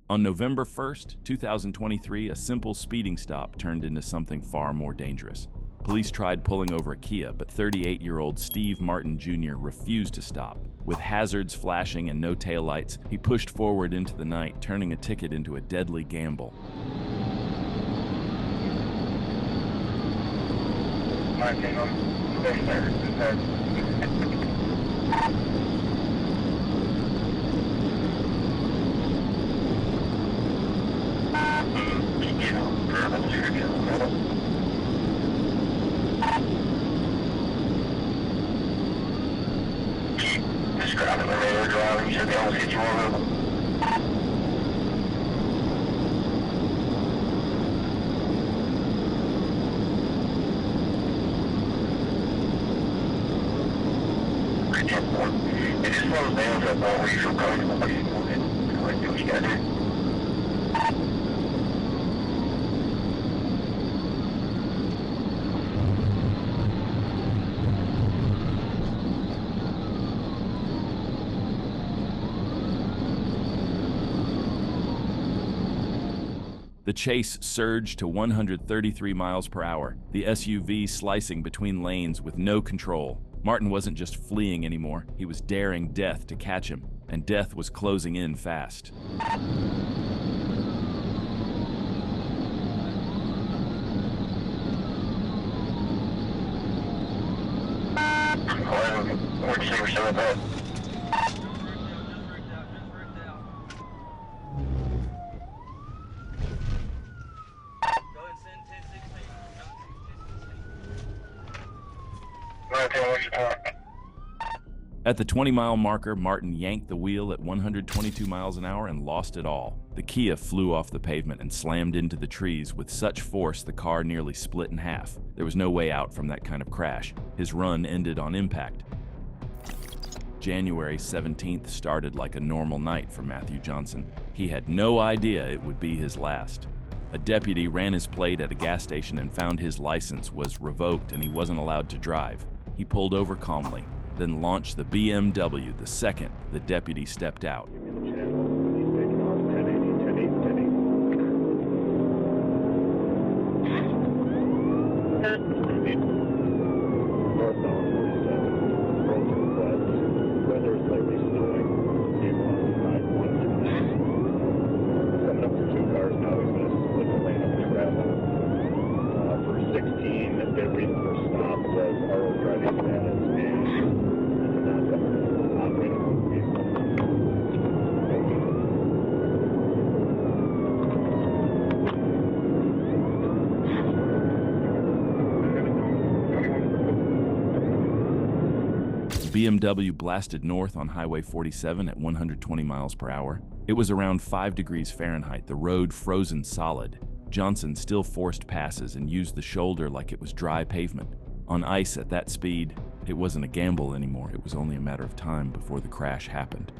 On November 1st, 2023, a simple speeding stop turned into something far more dangerous. Police tried pulling over a Kia, but 38-year-old Steve Martin Jr. refused to stop. With hazards flashing and no taillights, he pushed forward into the night, turning a ticket into a deadly gamble. Describing the radio driver, you should be able to get you over. It just slows down to a point where you feel comfortable. Go ahead and do what you gotta do. The chase surged to 133 miles per hour, the SUV slicing between lanes with no control. Martin wasn't just fleeing anymore, he was daring death to catch him, and death was closing in fast. 11, 46% of that. At the 20-mile marker, Martin yanked the wheel at 122 miles an hour and lost it all. The Kia flew off the pavement and slammed into the trees with such force the car nearly split in half. There was no way out from that kind of crash. His run ended on impact. January 17th started like a normal night for Matthew Johnson. He had no idea it would be his last. A deputy ran his plate at a gas station and found his license was revoked and he wasn't allowed to drive. He pulled over calmly, then launched the BMW the second the deputy stepped out. BMW blasted north on Highway 47 at 120 miles per hour. It was around 5 degrees Fahrenheit, the road frozen solid. Johnson still forced passes and used the shoulder like it was dry pavement. On ice at that speed, it wasn't a gamble anymore. It was only a matter of time before the crash happened.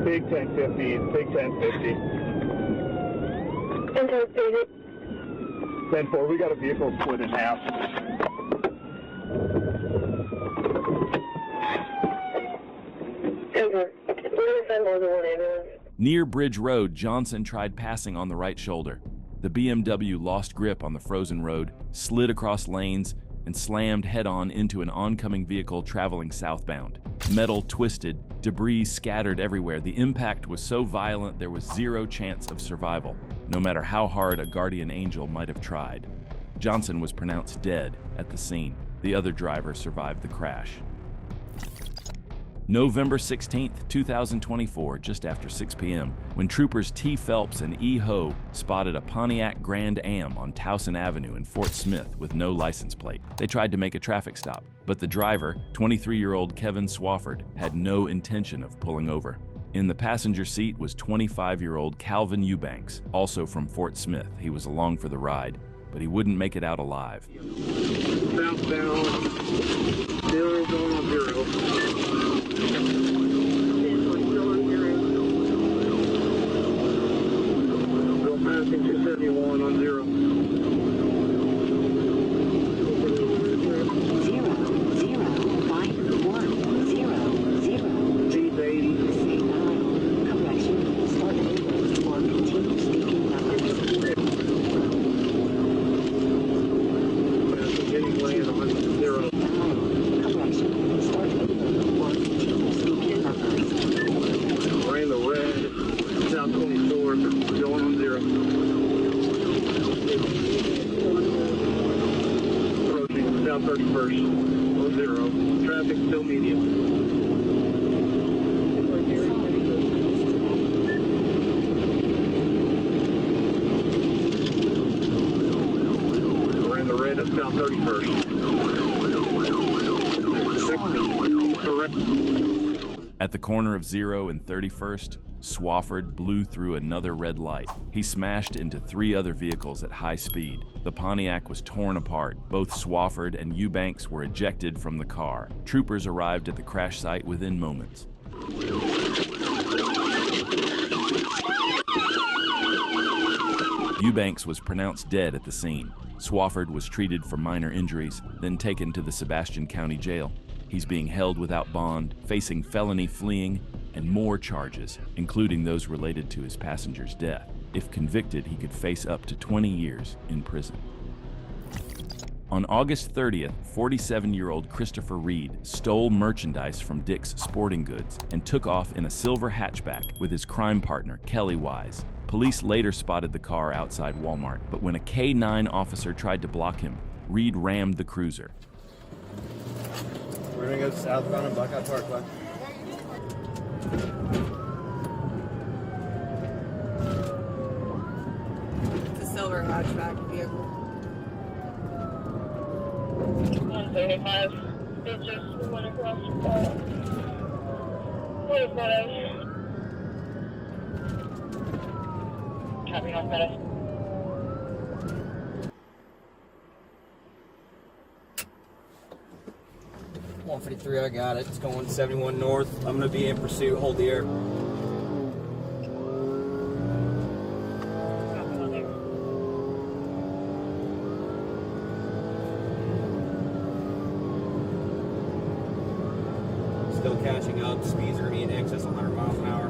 Big 1050, big 1050. 10-4, we got a vehicle split in half. Near Bridge Road, Johnson tried passing on the right shoulder. The BMW lost grip on the frozen road, slid across lanes, and slammed head-on into an oncoming vehicle traveling southbound. Metal twisted, debris scattered everywhere. The impact was so violent there was zero chance of survival, no matter how hard a guardian angel might have tried. Johnson was pronounced dead at the scene. The other driver survived the crash. November 16, 2024, just after 6 p.m., when troopers T. Phelps and E. Ho spotted a Pontiac Grand Am on Towson Avenue in Fort Smith with no license plate. They tried to make a traffic stop, but the driver, 23-year-old Kevin Swafford, had no intention of pulling over. In the passenger seat was 25-year-old Calvin Eubanks, also from Fort Smith. He was along for the ride, but he wouldn't make it out alive. Southbound, 0 going on 0. Go passing 271 on 0. 0, 0, 5, 1, 0, 0. G's 80. Correction, start over or continue speaking numbers. Getting land on 0. Correction, start over or continue speaking numbers. Ran the red, south 24th, going on 0. Approaching south 31st, on 0. Traffic still medium. Ran the red at south 31st. At the corner of 0 and 31st, Swafford blew through another red light. He smashed into 3 other vehicles at high speed. The Pontiac was torn apart. Both Swafford and Eubanks were ejected from the car. Troopers arrived at the crash site within moments. Eubanks was pronounced dead at the scene. Swafford was treated for minor injuries, then taken to the Sebastian County Jail. He's being held without bond, facing felony fleeing, and more charges, including those related to his passenger's death. If convicted, he could face up to 20 years in prison. On August 30th, 47-year-old Christopher Reed stole merchandise from Dick's Sporting Goods and took off in a silver hatchback with his crime partner, Kelly Wise. Police later spotted the car outside Walmart, but when a K-9 officer tried to block him, Reed rammed the cruiser. We're gonna go southbound on Buckeye Parkway. It's a silver hatchback vehicle. 135. It just went across 45. Copy on Meadows. I got it. It's going 71 north. I'm gonna be in pursuit. Hold the air. Still catching up. Speeds are gonna be in excess of 100 miles an hour.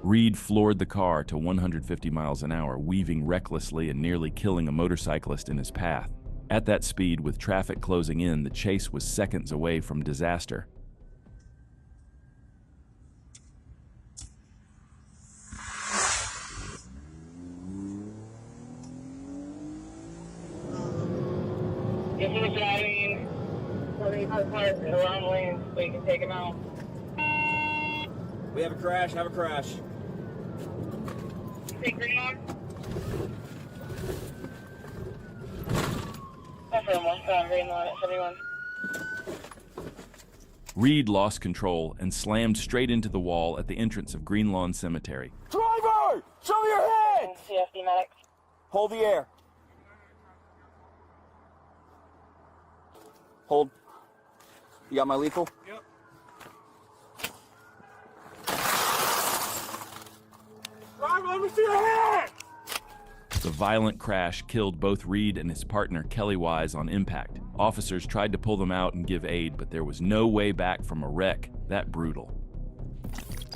Reed floored the car to 150 miles an hour, weaving recklessly and nearly killing a motorcyclist in his path. At that speed, with traffic closing in, the chase was seconds away from disaster. If he's driving 45 cars in the wrong lanes, we can take him out. We have a crash. Have a crash. Take green on. Green line at 71. Reed lost control and slammed straight into the wall at the entrance of Green Lawn Cemetery. Driver! Show me your head! CFD medics. Hold the air. Hold. You got my lethal? Yep. Drive, let me see your head! The violent crash killed both Reed and his partner Kelly Wise on impact. Officers tried to pull them out and give aid, but there was no way back from a wreck that brutal.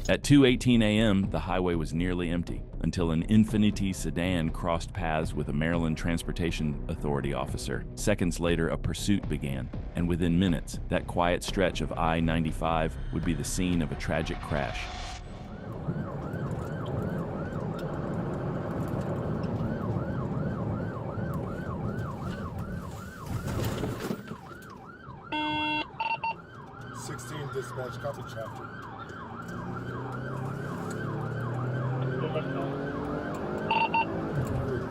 At 2:18 a.m., the highway was nearly empty until an Infiniti sedan crossed paths with a Maryland Transportation Authority officer. Seconds later, a pursuit began, and within minutes, that quiet stretch of I-95 would be the scene of a tragic crash. 16 dispatch, copy traffic.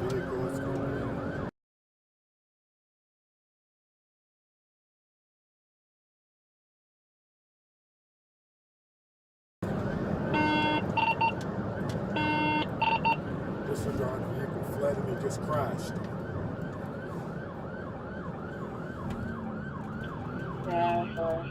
Vehicle is going in. Disregard vehicle fled and it just crashed. Oh, Lord.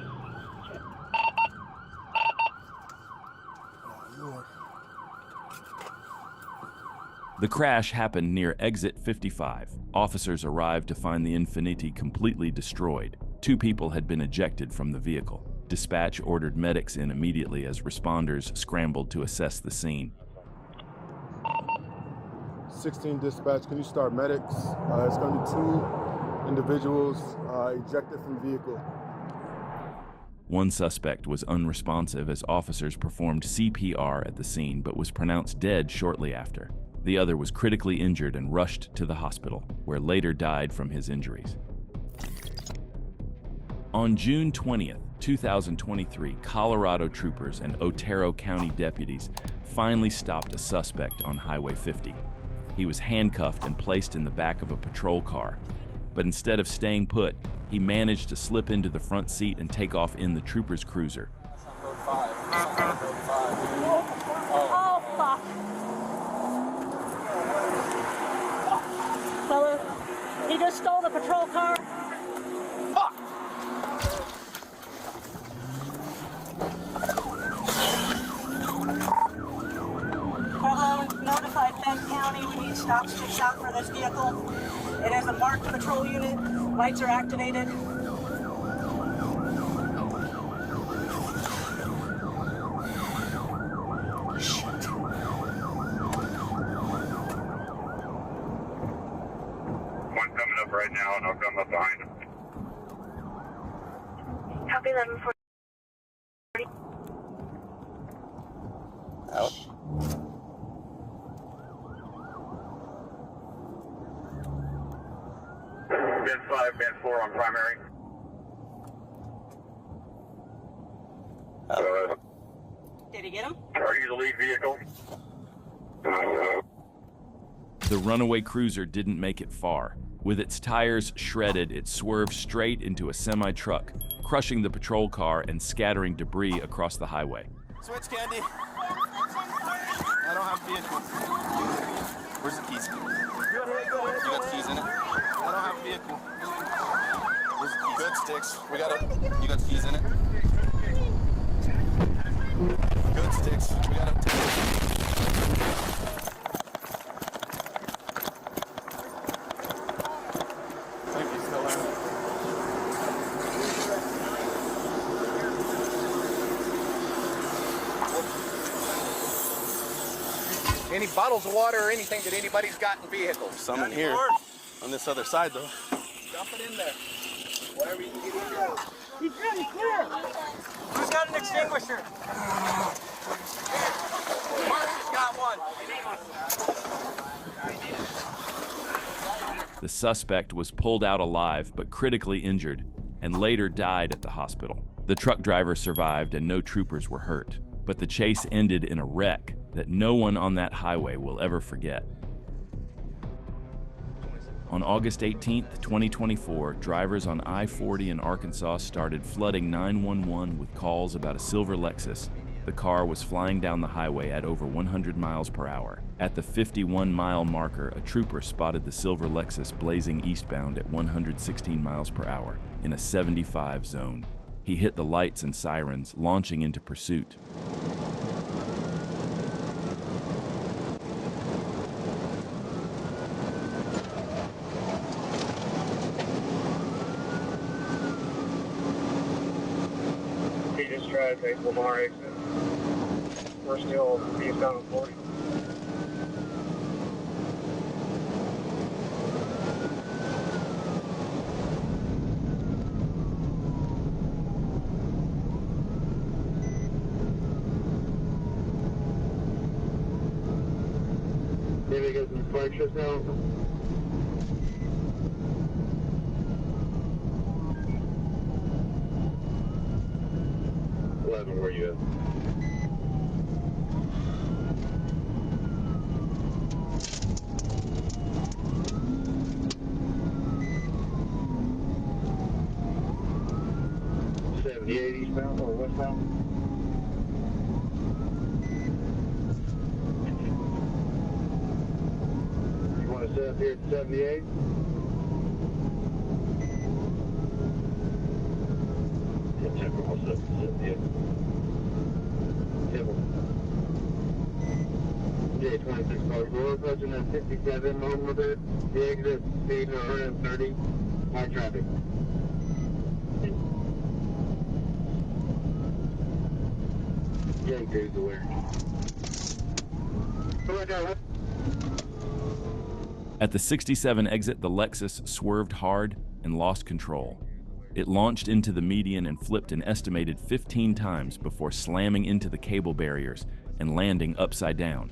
The crash happened near exit 55. Officers arrived to find the Infiniti completely destroyed. 2 people had been ejected from the vehicle. Dispatch ordered medics in immediately as responders scrambled to assess the scene. 16 dispatch, can you start medics? It's going to be 2 individuals ejected from vehicle. One suspect was unresponsive as officers performed CPR at the scene but was pronounced dead shortly after. The other was critically injured and rushed to the hospital, where later died from his injuries. On June 20th, 2023, Colorado troopers and Otero County deputies finally stopped a suspect on Highway 50. He was handcuffed and placed in the back of a patrol car. But instead of staying put, he managed to slip into the front seat and take off in the trooper's cruiser. Oh, fuck. Fella, he just stole the patrol car. Fuck! Hello, notified Bend County. We need stop sticks out for this vehicle. It is a marked patrol unit. Lights are activated. One coming up right now, and I'll come up behind him. Copy 1140. Out. Ben 5, Ben 4 on primary. Did he get him? Are you the lead vehicle? The runaway cruiser didn't make it far. With its tires shredded, it swerved straight into a semi-truck, crushing the patrol car and scattering debris across the highway. Switch, Candy. I don't have vehicle. Where's the keys? You got the keys in it? I don't have vehicle. Where's the keys? Good sticks. We got it. You got the keys in it? Good sticks. We got it. Thank you, Stella. Any bottles of water or anything that anybody's got in vehicles? Some in here. On this other side, though. Dump it in there. Whatever you can get in there. He's ready, clear. Who's got an extinguisher? Mark's got one. The suspect was pulled out alive but critically injured and later died at the hospital. The truck driver survived and no troopers were hurt, but the chase ended in a wreck that no one on that highway will ever forget. On August 18, 2024, drivers on I-40 in Arkansas started flooding 911 with calls about a silver Lexus. The car was flying down the highway at over 100 miles per hour. At the 51-mile marker, a trooper spotted the silver Lexus blazing eastbound at 116 miles per hour in a 75 zone. He hit the lights and sirens, launching into pursuit. He just tried to take Lamar exit. We're still eastbound on 40. Maybe get some fractures now. 67, where you at? Eastbound or westbound? You want to set up here at 78? Yeah, Temple, what's up? 78. Temple. Yeah, 26 cars. We're approaching at 57 normal with it. The exit speed 130. High traffic. At the 67 exit, the Lexus swerved hard and lost control. It launched into the median and flipped an estimated 15 times before slamming into the cable barriers and landing upside down.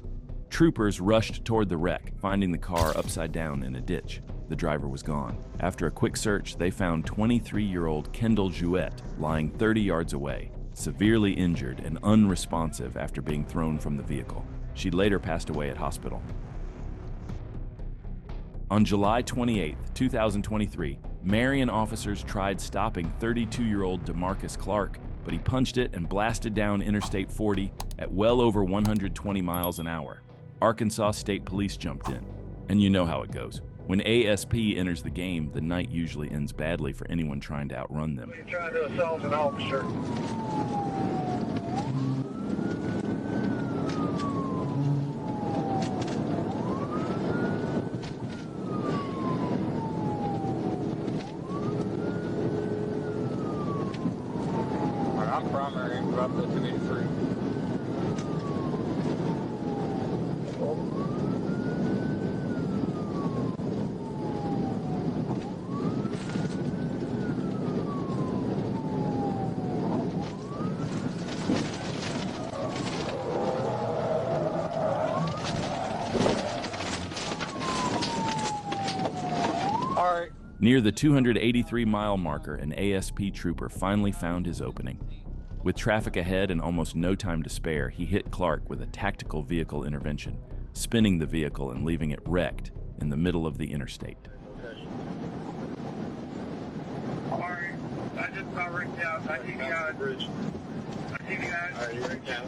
Troopers rushed toward the wreck, finding the car upside down in a ditch. The driver was gone. After a quick search, they found 23-year-old Kendall Jouette lying 30 yards away, severely injured and unresponsive after being thrown from the vehicle. She later passed away at hospital. On July 28, 2023, Marion officers tried stopping 32-year-old DeMarcus Clark, but he punched it and blasted down Interstate 40 at well over 120 miles an hour. Arkansas State Police jumped in. And you know how it goes. When ASP enters the game, the night usually ends badly for anyone trying to outrun them. You're trying to assault an officer. I'm primary, but up to 283. Near the 283-mile marker, an ASP trooper finally found his opening. With traffic ahead and almost no time to spare, he hit Clark with a tactical vehicle intervention, spinning the vehicle and leaving it wrecked in the middle of the interstate. Alright, I just about rigged out. I see you guys. I see you guys. Alright, you rigged out.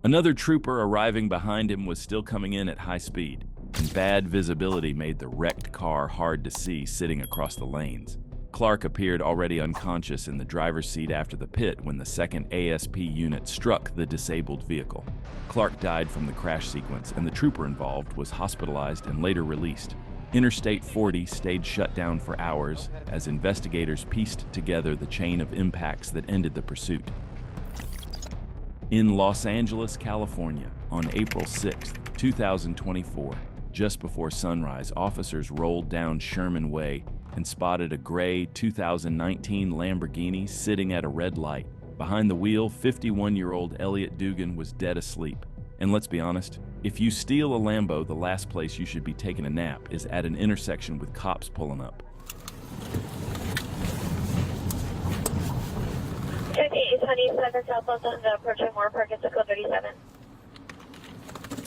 Another trooper arriving behind him was still coming in at high speed, and bad visibility made the wrecked car hard to see sitting across the lanes. Clark appeared already unconscious in the driver's seat after the pit when the second ASP unit struck the disabled vehicle. Clark died from the crash sequence, and the trooper involved was hospitalized and later released. Interstate 40 stayed shut down for hours as investigators pieced together the chain of impacts that ended the pursuit. In Los Angeles, California, on April 6, 2024, just before sunrise, officers rolled down Sherman Way and spotted a gray 2019 Lamborghini sitting at a red light. Behind the wheel, 51-year-old Elliot Dugan was dead asleep. And let's be honest, if you steal a Lambo, the last place you should be taking a nap is at an intersection with cops pulling up. 5827 Southwest Honda approaching Moore Park at Code 37.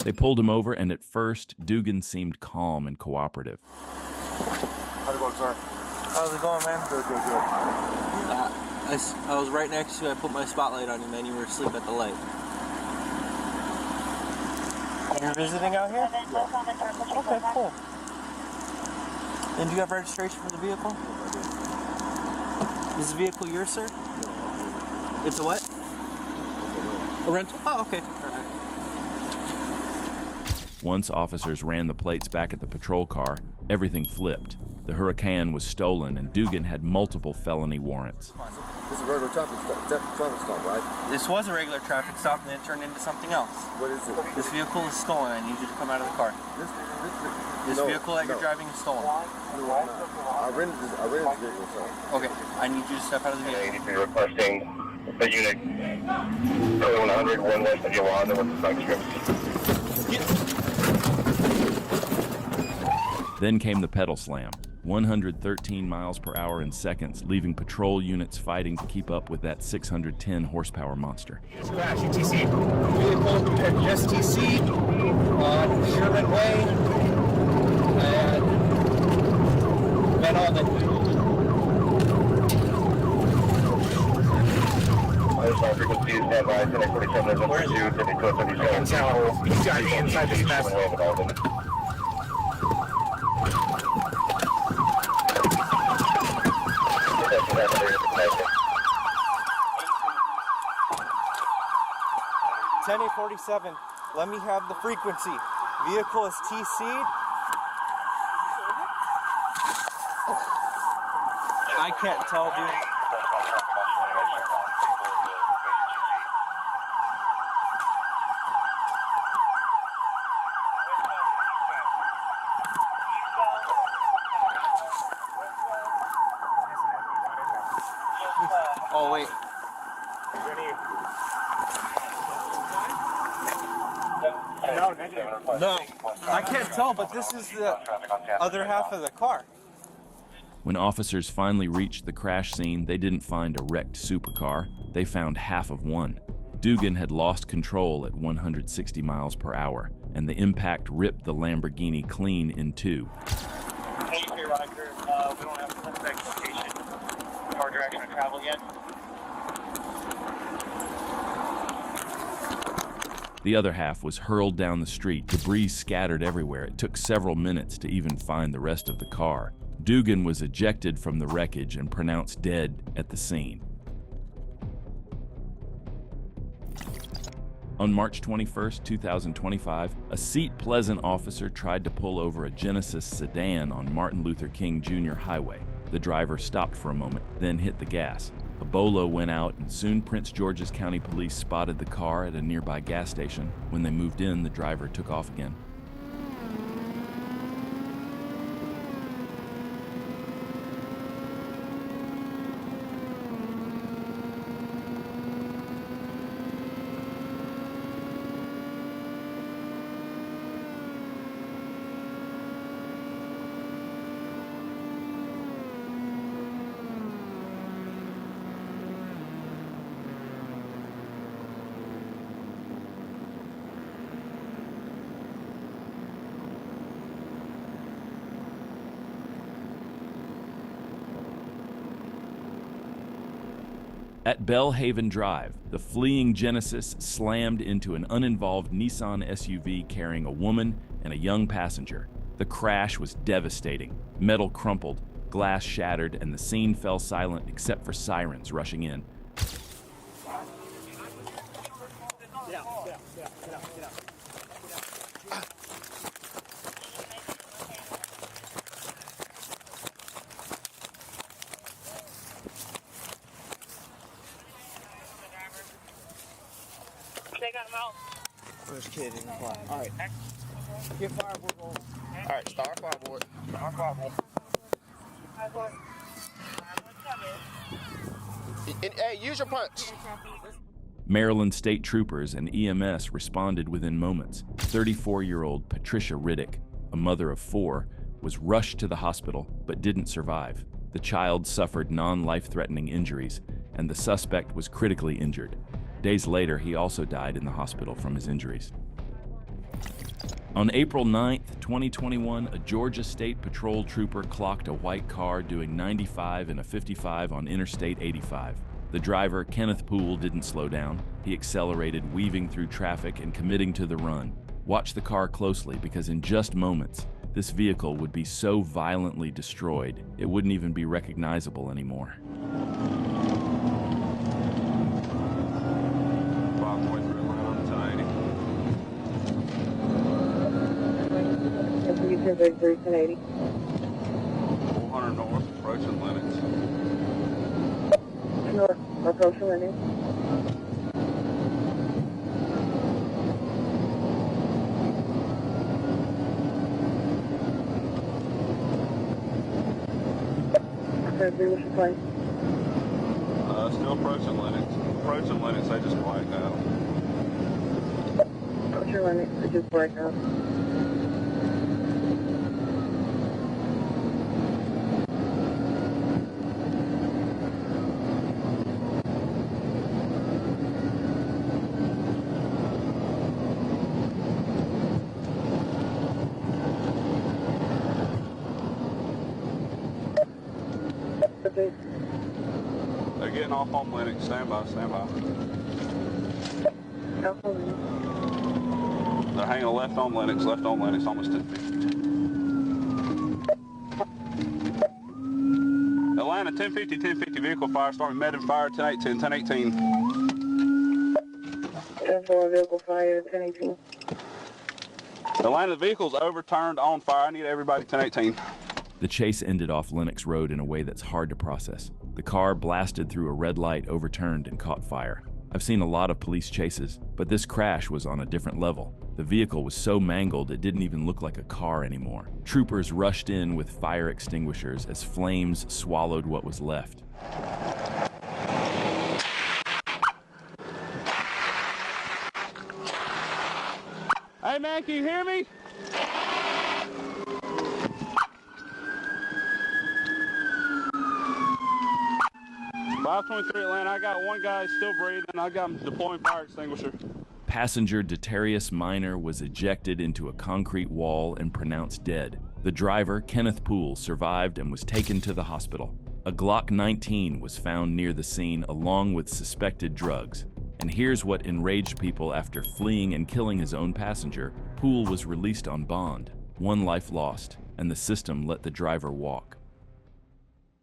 They pulled him over, and at first, Dugan seemed calm and cooperative. How's it going, sir? How's it going, man? Good. I was right next to you. I put my spotlight on you, man. You were asleep at the light. You're visiting out here? Okay, cool. And do you have registration for the vehicle? Is the vehicle yours, sir? It's a what? A rental? Oh, okay. All right. Once officers ran the plates back at the patrol car, everything flipped. The Huracan was stolen, and Dugan had multiple felony warrants. This is a regular traffic stop, right? This was a regular traffic stop and then it turned into something else. What is it? This vehicle is stolen. I need you to come out of the car. This vehicle that you're driving is stolen. No, I rented this vehicle, so. Okay, I need you to step out of the vehicle. ADP requesting the unit 100, 1 west of Yolanda with the spike strips. Then came the pedal slam, 113 miles per hour in seconds, leaving patrol units fighting to keep up with that 610 horsepower monster. Crash, UTC. Vehicle STC on Sherman Way and Van Alden. Frequency is stand by 1047 Where is he? He's got me inside this mess. .47. Let me have the frequency. Vehicle is TC'd. I can't tell, dude. Oh, wait. No, I can't tell, but this is the other half of the car. When officers finally reached the crash scene, they didn't find a wrecked supercar. They found half of one. Dugan had lost control at 160 miles per hour, and the impact ripped the Lamborghini clean in two. Hey, Roger. We don't have a suspect location or direction of travel yet. The other half was hurled down the street, debris scattered everywhere. It took several minutes to even find the rest of the car. Dugan was ejected from the wreckage and pronounced dead at the scene. On March 21, 2025, a seat-pleasant officer tried to pull over a Genesis sedan on Martin Luther King Jr. Highway. The driver stopped for a moment, then hit the gas. A bolo went out, and soon Prince George's County Police spotted the car at a nearby gas station. When they moved in, the driver took off again. At Bellhaven Drive, the fleeing Genesis slammed into an uninvolved Nissan SUV carrying a woman and a young passenger. The crash was devastating. Metal crumpled, glass shattered, and the scene fell silent except for sirens rushing in. First kid in the car. All right. Get fireboard rolling. All right, start fireboard. Start fireboard. Hey, use your punch. Maryland state troopers and EMS responded within moments. 34-year-old Patricia Riddick, a mother of 4, was rushed to the hospital but didn't survive. The child suffered non-life-threatening injuries, and the suspect was critically injured. Days later, he also died in the hospital from his injuries. On April 9, 2021, a Georgia State Patrol trooper clocked a white car doing 95 and a 55 on Interstate 85. The driver, Kenneth Poole, didn't slow down. He accelerated, weaving through traffic and committing to the run. Watch the car closely, because in just moments, this vehicle would be so violently destroyed, it wouldn't even be recognizable anymore. Victory 1080. 400 north, approaching Lennox. Approaching landing. What's your plane? Still approaching Lennox. Approaching Lennox, they just blacked out. What's your Lennox? I just blacked out. Okay. They're getting off on Lennox. Stand by, stand by. They're hanging left on Lennox, almost 10 feet. Atlanta, 1050 vehicle fire, starting med and fire, 1018, 1018. 10-4 vehicle fire, 1018. Atlanta, the vehicle's overturned on fire. I need everybody, 1018. The chase ended off Lennox Road in a way that's hard to process. The car blasted through a red light, overturned, and caught fire. I've seen a lot of police chases, but this crash was on a different level. The vehicle was so mangled it didn't even look like a car anymore. Troopers rushed in with fire extinguishers as flames swallowed what was left. Hey man, can you hear me? 523 Atlanta, I got one guy still breathing. I got him deploying fire extinguisher. Passenger Detarius Minor was ejected into a concrete wall and pronounced dead. The driver, Kenneth Poole, survived and was taken to the hospital. A Glock 19 was found near the scene along with suspected drugs. And here's what enraged people after fleeing and killing his own passenger. Poole was released on bond. One life lost, and the system let the driver walk.